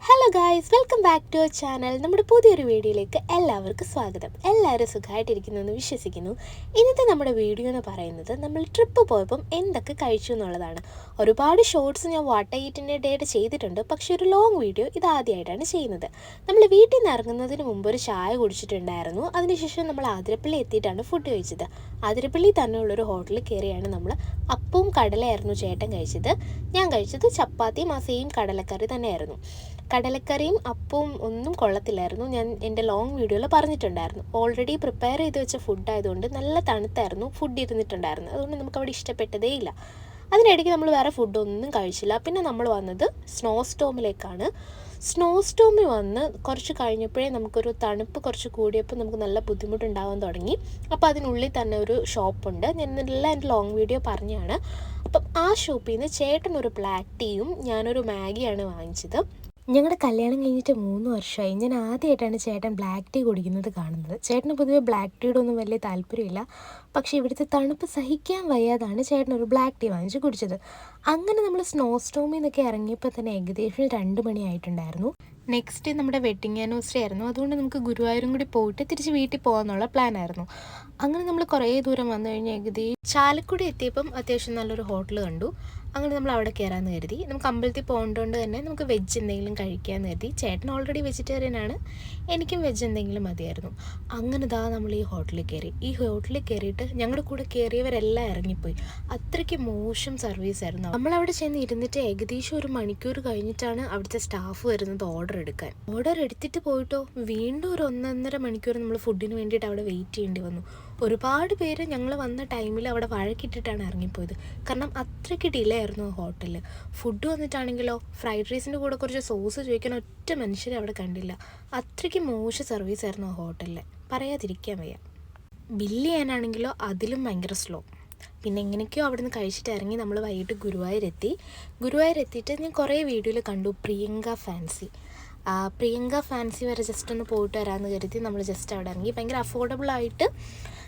Hello guys, welcome back to our channel. നമ്മുടെ പുതിയൊരു വീഡിയോയിലേക്ക് എല്ലാവർക്കും സ്വാഗതം. എല്ലാവരും സുഖമായിട്ടിരിക്കുന്നു എന്ന് വിശ്വസിക്കുന്നു. ഇന്നത്തെ നമ്മുടെ വീഡിയോ എന്ന് പറയുന്നത് നമ്മൾ ട്രിപ്പ് പോയപ്പം എന്തൊക്കെ കഴിച്ചു എന്നുള്ളതാണ്. ഒരുപാട് ഷോർട്സ് ഞാൻ വാട്ട് ഈറ്റിൻ്റെ ഡേറ്റ് ചെയ്തിട്ടുണ്ട്, പക്ഷേ ഒരു ലോങ് വീഡിയോ ഇതാദ്യമായിട്ടാണ് ചെയ്യുന്നത്. നമ്മൾ വീട്ടിൽ നിന്ന് ഇറങ്ങുന്നതിന് മുമ്പ് ഒരു ചായ കുടിച്ചിട്ടുണ്ടായിരുന്നു. അതിനുശേഷം നമ്മൾ ആതിരപ്പള്ളി എത്തിയിട്ടാണ് ഫുഡ് കഴിച്ചത്. ആതിരപ്പള്ളി തന്നെയുള്ളൊരു ഹോട്ടലിൽ കയറിയാണ് നമ്മൾ അപ്പവും കടലയായിരുന്നു ചേട്ടൻ കഴിച്ചത്. ഞാൻ കഴിച്ചത് ചപ്പാത്തിയും ആ സെയിം കടലക്കറി തന്നെയായിരുന്നു. കടലക്കറിയും അപ്പവും ഒന്നും കൊള്ളത്തില്ലായിരുന്നു. ഞാൻ എൻ്റെ ലോങ് വീഡിയോയിൽ പറഞ്ഞിട്ടുണ്ടായിരുന്നു. ഓൾറെഡി പ്രിപ്പയർ ചെയ്ത് വെച്ച ഫുഡ് ആയതുകൊണ്ട് നല്ല തണുത്തായിരുന്നു ഫുഡ് ഇരുന്നിട്ടുണ്ടായിരുന്നു. അതുകൊണ്ട് നമുക്കവിടെ ഇഷ്ടപ്പെട്ടതേ ഇല്ല. അതിനിടയ്ക്ക് നമ്മൾ വേറെ ഫുഡൊന്നും കഴിച്ചില്ല. പിന്നെ നമ്മൾ വന്നത് സ്നോ സ്റ്റോമിലേക്കാണ്. സ്നോ സ്റ്റോമിൽ വന്ന് കുറച്ച് കഴിഞ്ഞപ്പോഴേ നമുക്കൊരു തണുപ്പ് കുറച്ച് കൂടിയപ്പോൾ നമുക്ക് നല്ല ബുദ്ധിമുട്ടുണ്ടാകാൻ തുടങ്ങി. അപ്പോൾ അതിനുള്ളിൽ തന്നെ ഒരു ഷോപ്പുണ്ട്. ഞാൻ എല്ലാം എൻ്റെ ലോങ് വീഡിയോ പറഞ്ഞാണ്. അപ്പം ആ ഷോപ്പിൽ നിന്ന് ചേട്ടൻ ഒരു ബ്ലാക്ക് ടീയും ഞാനൊരു മാഗിയാണ് വാങ്ങിച്ചത്. ഞങ്ങളുടെ കല്യാണം കഴിഞ്ഞിട്ട് 3 വർഷമായി. ഞാൻ ആദ്യമായിട്ടാണ് ചേട്ടൻ ബ്ലാക്ക് ടീ കുടിക്കുന്നത് കാണുന്നത്. ചേട്ടന് പൊതുവെ ബ്ലാക്ക് ടീയുടെ ഒന്നും വലിയ താല്പര്യമില്ല. പക്ഷേ ഇവിടുത്തെ തണുപ്പ് സഹിക്കാൻ വയ്യാതാണ് ചേട്ടൻ ഒരു ബ്ലാക്ക് ടീ വാങ്ങിച്ച് കുടിച്ചത്. അങ്ങനെ നമ്മൾ സ്നോ സ്റ്റോമിൽ നിന്നൊക്കെ ഇറങ്ങിയപ്പോൾ തന്നെ ഏകദേശം 2 മണിയായിട്ടുണ്ടായിരുന്നു. നെക്സ്റ്റ് നമ്മുടെ വെഡ്ഡിങ് ആനിവേഴ്സറി ആയിരുന്നു. അതുകൊണ്ട് നമുക്ക് ഗുരുവായൂരും കൂടി പോയിട്ട് തിരിച്ച് വീട്ടിൽ പോകാമെന്നുള്ള പ്ലാനായിരുന്നു. അങ്ങനെ നമ്മൾ കുറേ ദൂരം വന്നു കഴിഞ്ഞാൽ ഏകദേശം ചാലക്കുടി എത്തിയപ്പം അത്യാവശ്യം നല്ലൊരു ഹോട്ടൽ കണ്ടു. അങ്ങനെ നമ്മൾ അവിടെ കയറാമെന്ന് കരുതി. നമുക്ക് അമ്പലത്തിൽ പോകേണ്ടതുകൊണ്ട് തന്നെ നമുക്ക് വെജ് എന്തെങ്കിലും കഴിക്കാമെന്ന് കരുതി. ചേട്ടൻ ഓൾറെഡി വെജിറ്റേറിയൻ ആണ്, എനിക്കും വെജ് എന്തെങ്കിലും മതിയായിരുന്നു. അങ്ങനെ നമ്മൾ ഈ ഹോട്ടലിൽ കയറി. ഈ ഹോട്ടലിൽ കയറിയിട്ട് ഞങ്ങളുടെ കൂടെ കയറിയവരെല്ലാം ഇറങ്ങിപ്പോയി. അത്രയ്ക്ക് മോശം സർവീസ് ആയിരുന്നു. നമ്മളവിടെ ചെന്ന് ഇരുന്നിട്ട് ഏകദേശം 1 മണിക്കൂർ കഴിഞ്ഞിട്ടാണ് അവിടുത്തെ സ്റ്റാഫ് വരുന്നത് ഓർഡർ എടുക്കാൻ. ഓർഡർ എടുത്തിട്ട് പോയിട്ടോ വീണ്ടും ഒരു 1.5 മണിക്കൂർ നമ്മൾ ഫുഡിന് വേണ്ടിയിട്ട് അവിടെ വെയിറ്റ് ചെയ്യേണ്ടി വന്നു. ഒരുപാട് പേര് ഞങ്ങൾ വന്ന ടൈമിൽ അവിടെ വഴക്കിട്ടിട്ടാണ് ഇറങ്ങിപ്പോയത്. കാരണം അത്രയ്ക്ക് ഡിലേ ആയിരുന്നു ഹോട്ടലിൽ. ഫുഡ് വന്നിട്ടാണെങ്കിലോ ഫ്രൈഡ് റൈസിൻ്റെ കൂടെ കുറച്ച് സോസ് ചോദിക്കാൻ ഒറ്റ മനുഷ്യരെ അവിടെ കണ്ടില്ല. അത്രയ്ക്ക് മോശം സർവീസ് ആയിരുന്നു ആ ഹോട്ടലിൽ, പറയാതിരിക്കാൻ വയ്യ. ബില്ല് ചെയ്യാനാണെങ്കിലോ അതിലും ഭയങ്കര സ്ലോ. പിന്നെ എങ്ങനെയൊക്കെയോ അവിടെ നിന്ന് കഴിച്ചിട്ട് ഇറങ്ങി നമ്മൾ വൈകിട്ട് ഗുരുവായൂരെത്തിയിട്ട് ഞാൻ കുറേ വീഡിയോയിൽ കണ്ടു പ്രിയങ്ക ഫാൻസി വരെ ജസ്റ്റ് ഒന്ന് പോയിട്ട് വരാമെന്ന് കരുതി നമ്മൾ ജസ്റ്റ് അവിടെ ഇറങ്ങി. ഭയങ്കര അഫോർഡബിളായിട്ട്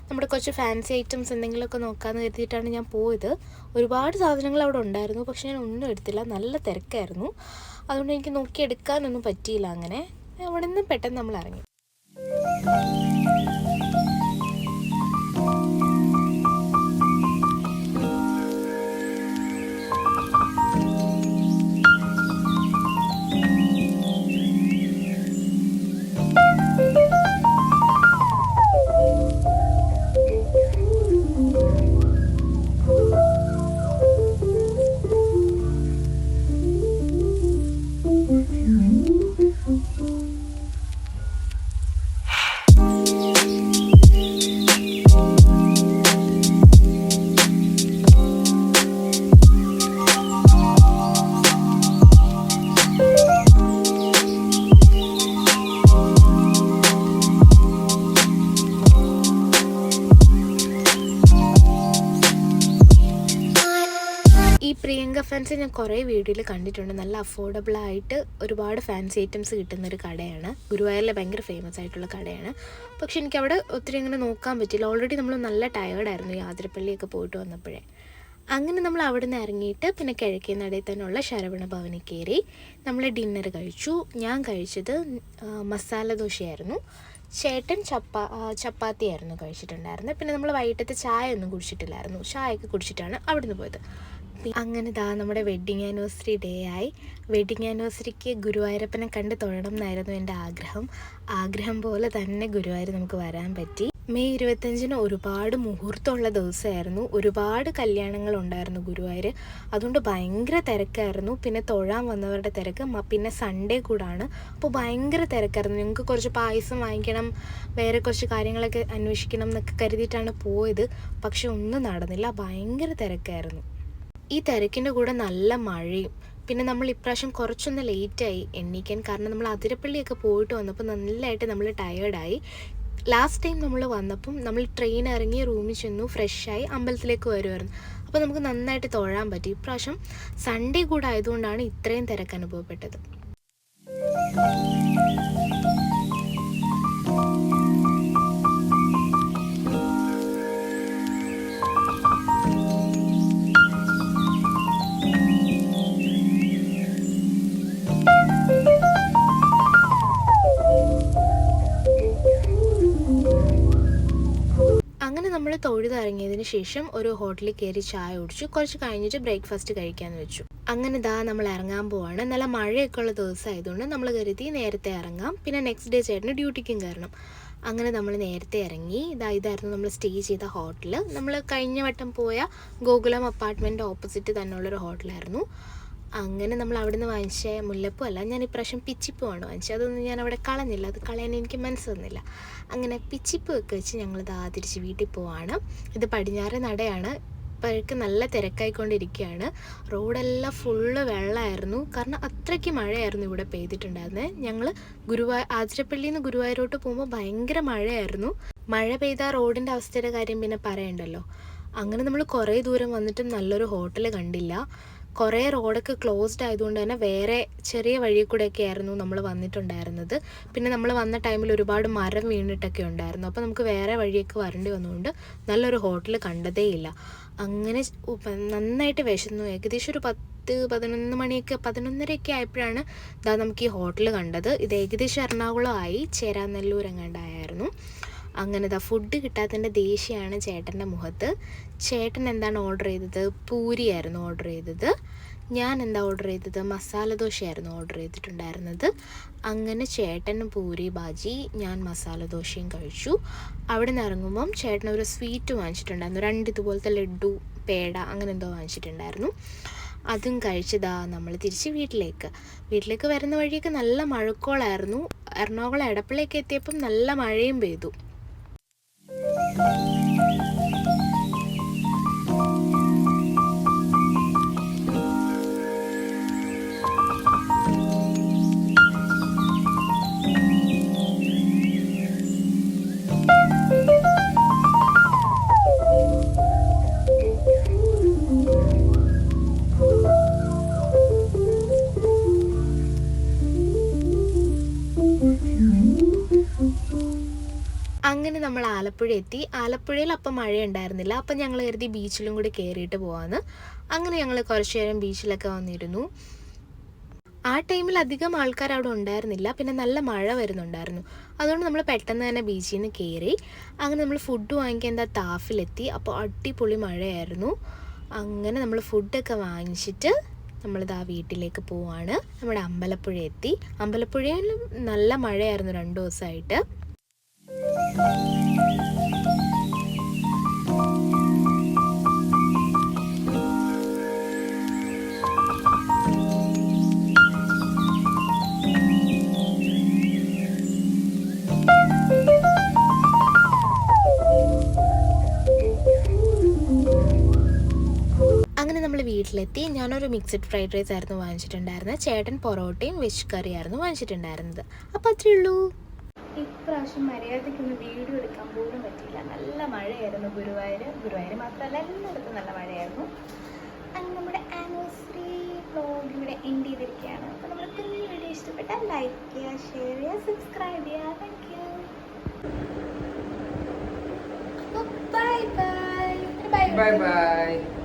നമ്മുടെ കുറച്ച് ഫാൻസി ഐറ്റംസ് എന്തെങ്കിലുമൊക്കെ നോക്കാമെന്ന് കരുതിയിട്ടാണ് ഞാൻ പോയത്. ഒരുപാട് സാധനങ്ങൾ അവിടെ ഉണ്ടായിരുന്നു, പക്ഷെ ഞാൻ ഒന്നും എടുത്തില്ല. നല്ല തിരക്കായിരുന്നു. അതുകൊണ്ട് എനിക്ക് നോക്കി എടുക്കാനൊന്നും പറ്റിയില്ല. അങ്ങനെ അവിടെ നിന്ന് പെട്ടെന്ന് നമ്മൾ ഇറങ്ങി. ഈ പ്രിയങ്ക ഫാൻസി ഞാൻ കുറേ വീഡിയോയിൽ കണ്ടിട്ടുണ്ട്. നല്ല അഫോർഡബിളായിട്ട് ഒരുപാട് ഫാൻസി ഐറ്റംസ് കിട്ടുന്നൊരു കടയാണ്. ഗുരുവായൂരിലെ ഭയങ്കര ഫേമസ് ആയിട്ടുള്ള കടയാണ്. പക്ഷെ എനിക്കവിടെ ഒത്തിരി അങ്ങനെ നോക്കാൻ പറ്റില്ല. ഓൾറെഡി നമ്മൾ നല്ല ടയേർഡായിരുന്നു യാത്രപ്പള്ളിയൊക്കെ പോയിട്ട് വന്നപ്പോഴേ. അങ്ങനെ നമ്മൾ അവിടെ നിന്ന് ഇറങ്ങിയിട്ട് പിന്നെ കിഴക്കേനടയിൽ തന്നെയുള്ള ശരവണ ഭവനിൽ കയറി നമ്മൾ ഡിന്നർ കഴിച്ചു. ഞാൻ കഴിച്ചത് മസാല ദോശയായിരുന്നു. ചേട്ടൻ ചപ്പാത്തിയായിരുന്നു കഴിച്ചിട്ടുണ്ടായിരുന്നത്. പിന്നെ നമ്മൾ വൈകിട്ടത്തെ ചായ ഒന്നും കുടിച്ചിട്ടില്ലായിരുന്നു. ചായയൊക്കെ കുടിച്ചിട്ടാണ് അവിടെ നിന്ന് പോയത്. അങ്ങനെ നമ്മുടെ വെഡ്ഡിങ് ആനിവേഴ്സറി ഡേ ആയി. വെഡ്ഡിങ് ആനിവേഴ്സറിക്ക് ഗുരുവായൂരപ്പനെ കണ്ട് തൊഴണം എന്നായിരുന്നു എൻ്റെ ആഗ്രഹം പോലെ തന്നെ ഗുരുവായൂർ നമുക്ക് വരാൻ പറ്റി. മെയ് 25-ന് ഒരുപാട് മുഹൂർത്തമുള്ള ദിവസമായിരുന്നു. ഒരുപാട് കല്യാണങ്ങളുണ്ടായിരുന്നു ഗുരുവായൂർ. അതുകൊണ്ട് ഭയങ്കര തിരക്കായിരുന്നു. പിന്നെ തൊഴാൻ വന്നവരുടെ തിരക്ക്, പിന്നെ സൺഡേ കൂടാണ്. അപ്പോൾ ഭയങ്കര തിരക്കായിരുന്നു. ഞങ്ങൾക്ക് കുറച്ച് പായസം വാങ്ങിക്കണം, വേറെ കുറച്ച് കാര്യങ്ങളൊക്കെ അന്വേഷിക്കണം എന്നൊക്കെ കരുതിയിട്ടാണ് പോയത്. പക്ഷെ ഒന്നും നടന്നില്ല. ഭയങ്കര തിരക്കായിരുന്നു. ഈ തിരക്കിൻ്റെ കൂടെ നല്ല മഴയും. പിന്നെ നമ്മൾ ഇപ്രാവശ്യം കുറച്ചൊന്ന് ലേറ്റായി എണീക്കാൻ. കാരണം നമ്മൾ അതിരപ്പള്ളിയൊക്കെ പോയിട്ട് വന്നപ്പോൾ നല്ലതായിട്ട് നമ്മൾ ടയേർഡായി. ലാസ്റ്റ് ടൈം നമ്മൾ വന്നപ്പം നമ്മൾ ട്രെയിൻ ഇറങ്ങി റൂമിൽ ചെന്നു, ഫ്രഷായി അമ്പലത്തിലേക്ക് വരുമായിരുന്നു. അപ്പോൾ നമുക്ക് നന്നായിട്ട് തൊഴാൻ പറ്റി. ഇപ്രാവശ്യം സൺഡേ കൂടെ ആയതുകൊണ്ടാണ് ഇത്രയും തിരക്ക് അനുഭവപ്പെട്ടത്. ഇറങ്ങിയതിന് ശേഷം ഒരു ഹോട്ടലിൽ കയറി ചായ കുടിച്ചു. കുറച്ച് കഴിഞ്ഞിട്ട് ബ്രേക്ക്ഫാസ്റ്റ് കഴിക്കാമെന്ന് വെച്ചു. അങ്ങനെ നമ്മൾ ഇറങ്ങാൻ പോവാണ്. നല്ല മഴയൊക്കെ ഉള്ള ദിവസമായതുകൊണ്ട് നമ്മൾ കരുതി നേരത്തെ ഇറങ്ങാം, പിന്നെ നെക്സ്റ്റ് ഡേ ചേട്ടന് ഡ്യൂട്ടിക്കും കയറണം. അങ്ങനെ നമ്മൾ നേരത്തെ ഇറങ്ങി. ഇതായിരുന്നു നമ്മൾ സ്റ്റേ ചെയ്ത ഹോട്ടൽ. നമ്മൾ കഴിഞ്ഞ വട്ടം പോയ ഗോകുലം അപ്പാർട്ട്മെൻറ്റ് ഓപ്പോസിറ്റ് തന്നെയുള്ളൊരു ഹോട്ടലായിരുന്നു. അങ്ങനെ നമ്മൾ അവിടെ നിന്ന് വാങ്ങിച്ച മുല്ലപ്പൂ അല്ല, ഞാൻ ഇപ്രാവശ്യം പിച്ചിപ്പൂവാണ് വാങ്ങിച്ചത്. അതൊന്നും ഞാൻ അവിടെ കളഞ്ഞില്ല, അത് കളയാൻ എനിക്ക് മനസ്സ് വന്നില്ല. അങ്ങനെ പിച്ചിപ്പൂ ഒക്കെ വെച്ച് ഞങ്ങൾ തിരിച്ച് വീട്ടിൽ പോവാണ്. ഇത് പടിഞ്ഞാറ് നടയാണ്. ഇപ്പോഴേക്ക് നല്ല തിരക്കായിക്കൊണ്ടിരിക്കുകയാണ്. റോഡെല്ലാം ഫുള്ള് വെള്ളമായിരുന്നു, കാരണം അത്രയ്ക്ക് മഴയായിരുന്നു ഇവിടെ പെയ്തിട്ടുണ്ടായിരുന്നത്. ഞങ്ങൾ ആതിരപ്പള്ളിയിൽ നിന്ന് ഗുരുവായൂരോട്ട് പോകുമ്പോൾ ഭയങ്കര മഴയായിരുന്നു. മഴ പെയ്ത റോഡിൻ്റെ അവസ്ഥയുടെ കാര്യം പിന്നെ പറയണ്ടല്ലോ. അങ്ങനെ നമ്മൾ കുറേ ദൂരം വന്നിട്ടും നല്ലൊരു ഹോട്ടൽ കണ്ടില്ല. കുറേ റോഡൊക്കെ ക്ലോസ്ഡ് ആയതുകൊണ്ട് തന്നെ വേറെ ചെറിയ വഴി കൂടെയൊക്കെ ആയിരുന്നു നമ്മൾ വന്നിട്ടുണ്ടായിരുന്നത്. പിന്നെ നമ്മൾ വന്ന ടൈമിൽ ഒരുപാട് മരം വീണിട്ടൊക്കെ ഉണ്ടായിരുന്നു. അപ്പോൾ നമുക്ക് വേറെ വഴിയൊക്കെ വരേണ്ടി വന്നതുകൊണ്ട് നല്ലൊരു ഹോട്ടൽ കണ്ടതേയില്ല. അങ്ങനെ നന്നായിട്ട് വിശന്നു. ഏകദേശം ഒരു 10-11 മണിയൊക്കെ 11:30 ആയപ്പോഴാണ് നമുക്ക് ഈ ഹോട്ടൽ കണ്ടത്. ഇത് ഏകദേശം എറണാകുളമായി ചേരാനെല്ലൂർ എങ്ങാണ്ടായിരുന്നു. അങ്ങനെ ഫുഡ് കിട്ടാത്തതിൻ്റെ ദേഷ്യമാണ് ചേട്ടൻ്റെ മുഖത്ത്. ചേട്ടൻ എന്താണ് ഓർഡർ ചെയ്തത്? പൂരിയായിരുന്നു ഓർഡർ ചെയ്തത്. ഞാൻ ഓർഡർ ചെയ്തത്? മസാല ദോശയായിരുന്നു ഓർഡർ ചെയ്തിട്ടുണ്ടായിരുന്നത്. അങ്ങനെ ചേട്ടൻ പൂരി ബാജി, ഞാൻ മസാല ദോശയും കഴിച്ചു. അവിടെ നിന്ന് ഇറങ്ങുമ്പം ചേട്ടൻ ഒരു സ്വീറ്റ് വാങ്ങിച്ചിട്ടുണ്ടായിരുന്നു. 2 ഇതുപോലത്തെ ലഡ്ഡു, പേട അങ്ങനെ എന്തോ വാങ്ങിച്ചിട്ടുണ്ടായിരുന്നു. അതും കഴിച്ചതാ നമ്മൾ തിരിച്ച് വീട്ടിലേക്ക് വരുന്ന വഴിയൊക്കെ നല്ല മഴക്കോളായിരുന്നു. എറണാകുളം എടപ്പള്ളിയൊക്കെ എത്തിയപ്പം നല്ല മഴയും പെയ്തു. അങ്ങനെ നമ്മൾ ആലപ്പുഴ എത്തി. ആലപ്പുഴയിൽ അപ്പം മഴ ഉണ്ടായിരുന്നില്ല. അപ്പം ഞങ്ങൾ കരുതി ബീച്ചിലും കൂടി കയറിയിട്ട് പോകാമെന്ന്. അങ്ങനെ ഞങ്ങൾ കുറച്ച് നേരം ബീച്ചിലൊക്കെ വന്നിരുന്നു. ആ ടൈമിൽ അധികം ആൾക്കാർ അവിടെ ഉണ്ടായിരുന്നില്ല, പിന്നെ നല്ല മഴ വരുന്നുണ്ടായിരുന്നു. അതുകൊണ്ട് നമ്മൾ പെട്ടെന്ന് തന്നെ ബീച്ചിൽ നിന്ന് കയറി. അങ്ങനെ നമ്മൾ ഫുഡ് വാങ്ങിക്കാൻ താഫിലെത്തി. അപ്പോൾ അടിപൊളി മഴയായിരുന്നു. അങ്ങനെ നമ്മൾ ഫുഡൊക്കെ വാങ്ങിച്ചിട്ട് നമ്മളിതാ വീട്ടിലേക്ക് പോവാണ്. നമ്മുടെ അമ്പലപ്പുഴ എത്തി. അമ്പലപ്പുഴയിലും നല്ല മഴയായിരുന്നു 2 ദിവസമായിട്ട്. അങ്ങനെ നമ്മൾ വീട്ടിലെത്തി. ഞാനൊരു മിക്സഡ് ഫ്രൈഡ് റൈസ് ആയിരുന്നു വാങ്ങിച്ചിട്ടുണ്ടായിരുന്നത്. ചേട്ടൻ പൊറോട്ടയും വെജ് കറിയായിരുന്നു വാങ്ങിച്ചിട്ടുണ്ടായിരുന്നത്. അപ്പോൾ അത്രയേ ഉള്ളൂ. ഇപ്രാവശ്യം മര്യാദയ്ക്കൊന്ന് വീഡിയോ എടുക്കാൻ പോലും പറ്റിയില്ല. നല്ല മഴയായിരുന്നു ഗുരുവായൂർ മാത്രമല്ല എല്ലായിടത്തും നല്ല മഴയായിരുന്നു. അങ്ങനെ നമ്മുടെ ആനിവേഴ്സറി വ്ലോഗ് ഇവിടെ എൻഡ് ചെയ്തിരിക്കുകയാണ്. അപ്പോൾ നമ്മുടെ കുഞ്ഞു വീഡിയോ ഇഷ്ടപ്പെട്ടാൽ ലൈക്ക് ചെയ്യുക, ഷെയർ ചെയ്യുക, സബ്സ്ക്രൈബ് ചെയ്യുക. Thank you. Bye bye.